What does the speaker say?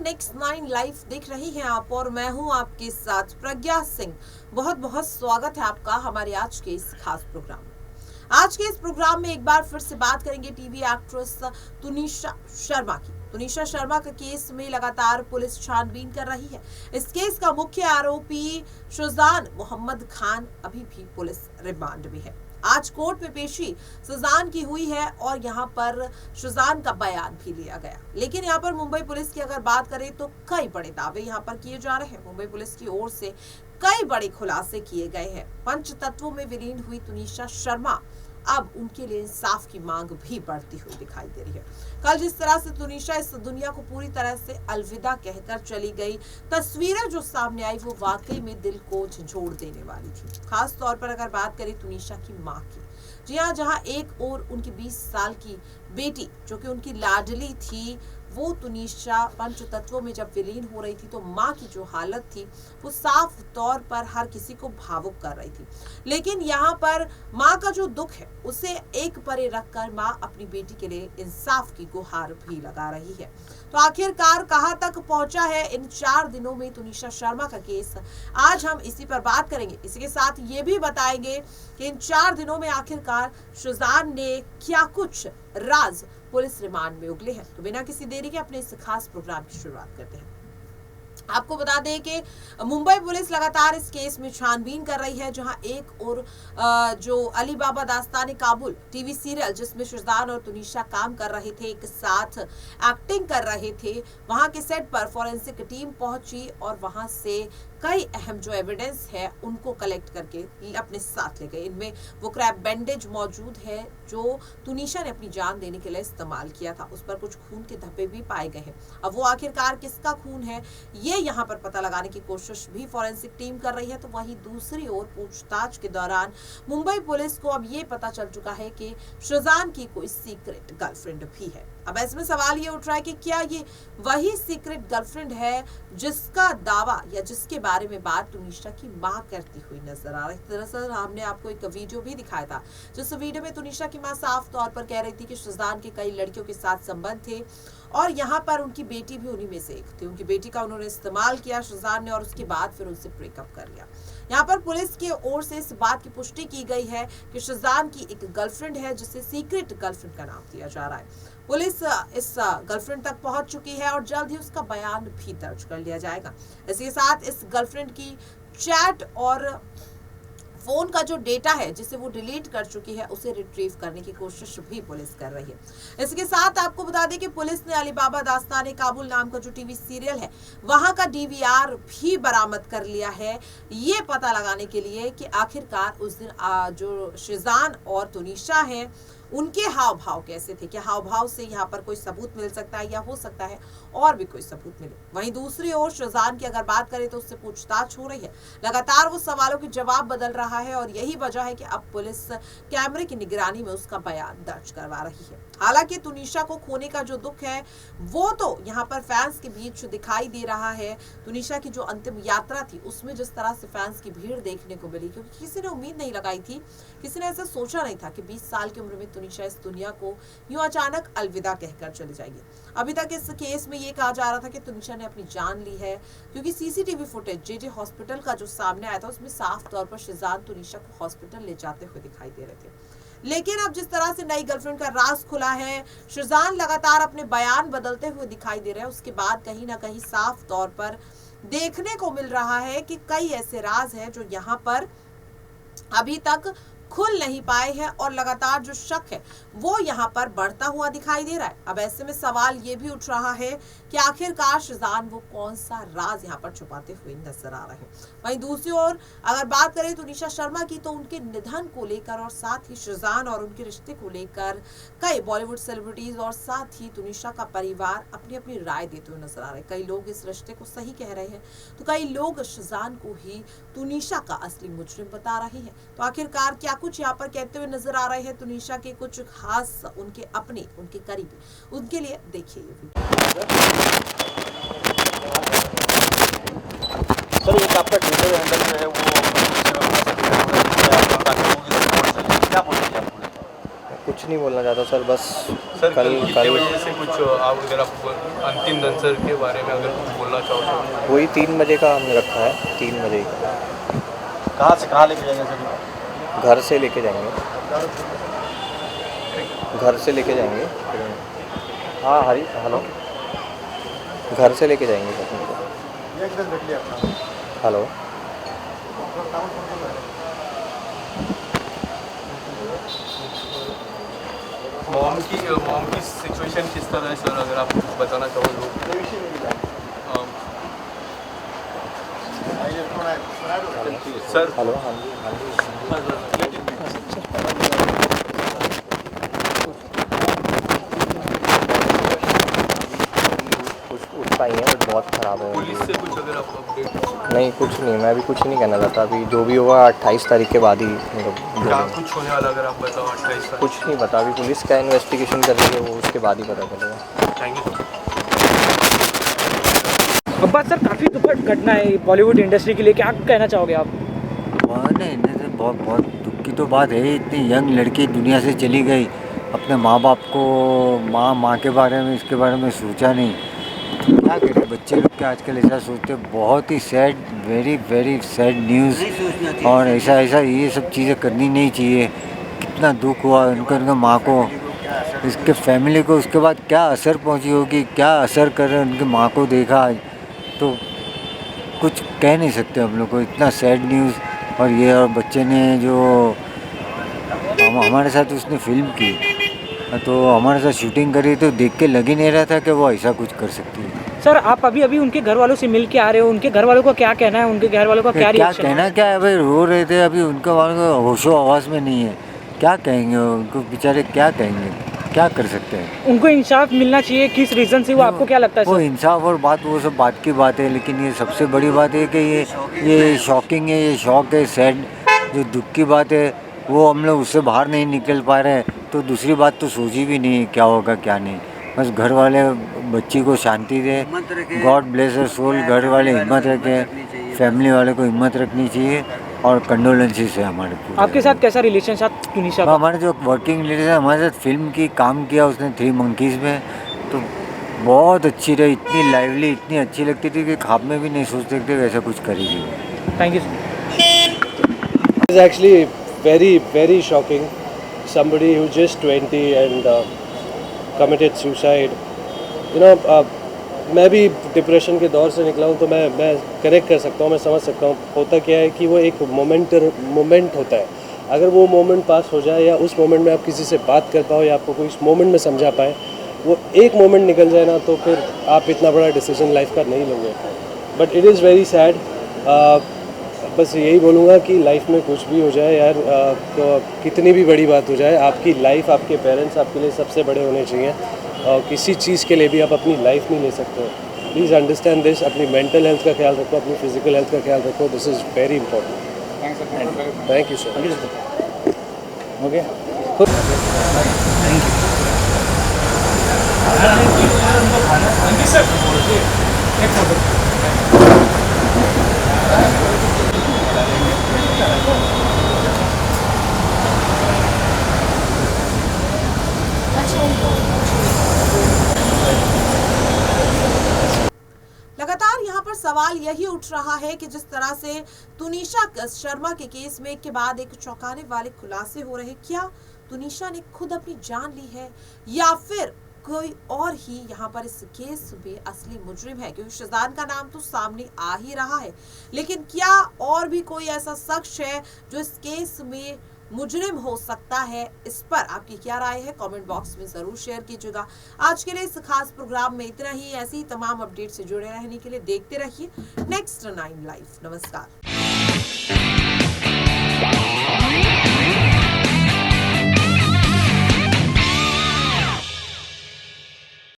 Next9 live देख रही हैं आप और मैं हूं आपके साथ प्रज्ञा सिंह। बहुत बहुत स्वागत है आपका हमारे आज के इस खास प्रोग्राम में। आज के इस प्रोग्राम में एक बार फिर से बात करेंगे टीवी एक्ट्रेस तुनिशा शर्मा की। तुनिशा शर्मा का केस में लगातार पुलिस छानबीन कर रही है। इस केस का मुख्य आरोपी शुजान मोहम्मद खान अभी भी पुलिस रिमांड में है। आज कोर्ट में पेशी सुजान की हुई है और यहाँ पर शुजान का बयान भी लिया गया। लेकिन यहाँ पर मुंबई पुलिस की अगर बात करें तो कई बड़े दावे यहाँ पर किए जा रहे हैं। मुंबई पुलिस की ओर से कई बड़े खुलासे किए गए हैं। पंच तत्वों में विलीन हुई तुनिशा शर्मा अब उनके लिए इंसाफ की मांग भी बढ़ती हुई दिखाई दे रही है। कल जिस तरह से तुनिशा इस दुनिया को पूरी तरह से अलविदा कहकर चली गई, तस्वीरें जो सामने आई वो वाकई में दिल को झंझोड़ देने वाली थी। खास तौर पर अगर बात करें तुनिशा की मां की, जी हाँ, जहां एक और उनकी 20 साल की बेटी जो कि उनकी लाडली थी, वो तुनिशा पंच तत्वों में जब विलीन हो रही थी तो माँ की जो हालत थी वो साफ तौर पर हर किसी को भावुक कर रही थी। लेकिन यहाँ पर माँ का जो दुख है उसे एक परे रखकर माँ अपनी बेटी के लिए इंसाफ की गुहार भी लगा रही है। तो आखिरकार कहाँ तक पहुंचा है इन 4 दिनों में तुनिशा शर्मा का केस, आज हम इसी पर बात करेंगे। इसी के साथ ये भी बताएंगे कि इन 4 दिनों में आखिरकार शुजान ने क्या कुछ राज पुलिस रिमांड में उगले हैं। तो बिना किसी देरी के अपने इस खास प्रोग्राम की शुरुआत करते हैं। आपको बता दें कि मुंबई पुलिस लगातार इस केस में छानबीन कर रही है, जहां एक और जो अली बाबा दास्तान काबुल टीवी सीरियल जिसमें शुजान और तुनिशा काम कर रहे थे, एक साथ एक्टिंग कर रहे थे, वहां के सेट पर फॉरेंसिक टीम पहुंची और वहां से कई अहम जो एविडेंस है उनको कलेक्ट करके अपने साथ ले गए। इनमें वो क्रैप बैंडेज मौजूद है जो तुनिशा ने अपनी जान देने के लिए इस्तेमाल किया था। उस पर कुछ खून के धब्बे भी पाए गए हैं। अब वो आखिरकार किसका खून है ये यहाँ पर पता लगाने की कोशिश भी फॉरेंसिक टीम कर रही है। तो वहीं दूसरी ओर पूछताछ के दौरान मुंबई पुलिस को अब ये पता चल चुका है कि शुजान की कोई सीक्रेट गर्लफ्रेंड भी है। अब इसमें सवाल ये उठ रहा है कि क्या ये वही सीक्रेट गर्लफ्रेंड है जिसका दावा या जिसके बारे में बात तुनिशा की मां करती हुई नजर आ रही। दरअसल हमने आपको एक वीडियो भी दिखाया था, जिस वीडियो में तुनिशा की मां साफ तौर पर कह रही थी कि शुजान के कई लड़कियों के साथ संबंध थे और यहाँ पर उनकी बेटी भी उन्हीं में से एक थी। उनकी बेटी का उन्होंने इस्तेमाल किया शुजान ने और उसके बाद फिर उनसे ब्रेकअप कर लिया। यहाँ पर पुलिस की ओर से इस बात की पुष्टि की गई है कि शुजान की एक गर्लफ्रेंड है जिसे सीक्रेट गर्लफ्रेंड का नाम दिया जा रहा है। पुलिस इस गर्लफ्रेंड तक पहुंच चुकी है और जल्द ही उसका बयान भी दर्ज कर लिया जाएगा। इसके साथ इस गर्लफ्रेंड की चैट और फोन का जो डेटा है जिसे वो डिलीट कर चुकी है उसे रिट्रीव करने की कोशिश भी पुलिस कर रही है। इसके साथ आपको बता दें कि पुलिस ने अली बाबा दास्तान काबुल नाम का जो टीवी सीरियल है वहां का डीवीआर भी बरामद कर लिया है, ये पता लगाने के लिए कि आखिरकार उस दिन जो शुजान और तुनिशा है उनके हाव भाव कैसे थे। क्या हाव भाव से यहाँ पर कोई सबूत मिल सकता है या हो सकता है और भी कोई सबूत मिले। वहीं दूसरी ओर शुजान की अगर बात करें तो उससे पूछताछ हो रही है। लगातार वो सवालों के जवाब बदल रहा है और यही वजह है कि अब पुलिस कैमरे की निगरानी में उसका बयान दर्ज करवा रही है। हालांकि तुनिशा को खोने का जो दुख है वो तो यहाँ पर फैंस के बीच दिखाई दे रहा है। तुनिशा की जो अंतिम यात्रा थी उसमें जिस तरह से फैंस की भीड़ देखने को मिली, क्योंकि किसी ने उम्मीद नहीं लगाई थी, किसी ने ऐसा सोचा नहीं था कि 20 साल की उम्र में तुनिशा इस दुनिया को यूं अचानक अलविदा कहकर चली जाएगी। अभी तक इस केस में ये कहा जा रहा था कि तुनिशा ने अपनी जान ली है, क्योंकि सीसीटीवी फुटेज जेजे हॉस्पिटल का जो सामने आया था उसमें साफ तौर पर शुजान तुनिशा को हॉस्पिटल ले जाते हुए दिखाई दे रहे थे। लेकिन अब जिस तरह से नई गर्लफ्रेंड का राज खुला है, शुजान लगातार अपने बयान बदलते हुए दिखाई दे रहे हैं। उसके बाद कहीं ना कहीं साफ तौर पर देखने को मिल रहा है कि कई ऐसे राज हैं जो यहाँ पर अभी तक खुल नहीं पाए हैं और लगातार जो शक है वो यहाँ पर बढ़ता हुआ दिखाई दे रहा है। अब ऐसे में सवाल ये भी उठ रहा है कि आखिरकार शुजान वो कौन सा राज यहाँ पर छुपाते हुए नजर आ रहे हैं। वहीं दूसरी ओर अगर बात करें तुनिशा शर्मा की तो उनके निधन को लेकर और साथ ही शुजान और उनके रिश्ते को लेकर कई बॉलीवुड सेलिब्रिटीज और साथ ही तुनिशा का परिवार अपनी अपनी राय देते हुए नजर आ रहे हैं। कई लोग इस रिश्ते को सही कह रहे हैं तो कई लोग शुजान को ही तुनिशा का असली मुजरिम बता रहे हैं। तो आखिरकार क्या कुछ यहाँ पर कहते हुए नजर आ रहे हैं तुनिशा के कुछ खास उनके अपने उनके करीबी, उनके लिए देखिए ये वीडियो। सर एक आपका ट्विटर हैंडल जो है वो क्या बोलेंगे आप? कुछ नहीं बोलना चाहता सर, बस सर कल कल कितने बजे से कुछ आप अगर आप अंतिम दंसर के बारे में अगर कुछ बोलना चाहो तो वही 3 बजे का हमने रखा है, 3 बजे का। कहाँ से कहाँ लेके जाएंगे सर? घर से लेके जाएंगे, घर से लेके जाएंगे। हाँ हरी हेलो, घर से लेके जाएंगे सर उनको। हेलो, मॉम की सिचुएशन किस तरह है सर, अगर आप कुछ बताना चाहो तो सर हेलो, हाँ जी, हाँ जी। उठ पाई हैं बट बहुत ख़राब है। पुलिस से कुछ अगर आप अपडेट नहीं कुछ नहीं, मैं अभी कुछ नहीं कहना चाहता। अभी जो भी होगा 28 तारीख के बाद ही मतलब क्या कुछ होने वाला अगर आप बताओ 28 तारीख। कुछ नहीं पता। अभी पुलिस क्या इन्वेस्टिगेशन कर रही है, वो उसके बाद ही पता चलेगा। Thank you. अब्बास सर, काफ़ी दुखद घटना है बॉलीवुड इंडस्ट्री के लिए, क्या कहना चाहोगे आप? नहीं नहीं सर, बहुत बहुत दुख की तो बात है। इतनी यंग लड़की दुनिया से चली गई, अपने माँ बाप को माँ के बारे में, इसके बारे में सोचा नहीं। तो क्या करें, बच्चे लोग क्या आजकल ऐसा सोचते हैं। बहुत ही sad, very very sad news. और ऐसा ये सब चीज़ें करनी नहीं चाहिए। कितना दुख हुआ उनका माँ को, इसके फैमिली को। उसके बाद क्या असर पहुँची होगी, क्या असर कर रहे उनकी माँ को देखा तो कुछ कह नहीं सकते हम लोग को। इतना सैड न्यूज़। और ये और बच्चे ने जो हमारे साथ उसने फिल्म की, तो हमारे साथ शूटिंग करी, तो देख के लग ही नहीं रहा था कि वो ऐसा कुछ कर सकती है। सर, आप अभी उनके घर वालों से मिल के आ रहे हो, उनके घर वालों का क्या कहना है, उनके घर वालों का क्या रिएक्शन है? कहना क्या है भाई, रो रहे थे। अभी उनके वालों का होशो आवाज़ में नहीं है। क्या कहेंगे उनको, बेचारे क्या कहेंगे, क्या कर सकते हैं। उनको इंसाफ मिलना चाहिए, किस रीज़न से, वो आपको क्या लगता है वो सर? इंसाफ और बात, वो सब बात की बात है। लेकिन ये सबसे बड़ी बात है कि ये शॉकिंग है, ये शॉक है, सैड, जो दुख की बात है, वो हम लोग उससे बाहर नहीं निकल पा रहे हैं। तो दूसरी बात तो सोची भी नहीं क्या होगा क्या नहीं। बस घर वाले बच्ची को शांति दे, गॉड ब्लेस हर सोल। घर वाले हिम्मत रखें, फैमिली वाले को हिम्मत रखनी चाहिए। और कंडोलेंसेस है हमारे पूरे। आपके साथ कैसा रिलेशन था तुनिशा का? हमारे जो वर्किंग रिलेशन, हमारे साथ फिल्म की काम किया उसने 3 मंकीज़ में, तो बहुत अच्छी रही। इतनी लाइवली, इतनी अच्छी लगती थी कि ख्वाब में भी नहीं सोच सकते कि ऐसा कुछ करेगी। Thank you sir. It's actually very, very shocking. Somebody who just 20 and committed suicide. You know, मैं भी डिप्रेशन के दौर से निकला हूँ, तो मैं कनेक्ट कर सकता हूँ, मैं समझ सकता हूँ। होता क्या है कि वो एक मोमेंट होता है। अगर वो मोमेंट पास हो जाए, या उस मोमेंट में आप किसी से बात कर पाओ, या आपको कोई उस मोमेंट में समझा पाए, वो एक मोमेंट निकल जाए ना, तो फिर आप इतना बड़ा डिसीजन लाइफ का नहीं लोगे। But it is very sad. बस यही बोलूँगा कि लाइफ में कुछ भी हो जाए यार, तो कितनी भी बड़ी बात हो जाए, आपकी लाइफ, आपके पेरेंट्स आपके लिए सबसे बड़े होने चाहिए। और किसी चीज़ के लिए भी आप अपनी लाइफ नहीं ले सकते हो। Please understand this. अपनी मेंटल हेल्थ का ख्याल रखो, अपनी फिजिकल हेल्थ का ख्याल रखो। This is very important. Thank you sir. Okay, लगातार यहाँ पर सवाल यही उठ रहा है कि जिस तरह से तुनिशा शर्मा के केस में एक के बाद एक चौंकाने वाले खुलासे हो रहे, क्या तुनिशा ने खुद अपनी जान ली है, या फिर कोई और ही यहाँ पर इस केस में असली मुजरिम है? क्योंकि शहजाद का नाम तो सामने आ ही रहा है, लेकिन क्या और भी कोई ऐसा शख्स है जो इस केस में मुजरिम हो सकता है? इस पर आपकी क्या राय है, कमेंट बॉक्स में जरूर शेयर कीजिएगा। आज के लिए इस खास प्रोग्राम में इतना ही। ऐसी तमाम अपडेट से जुड़े रहने के लिए देखते रहिए नेक्स्ट 9 लाइव। नमस्कार।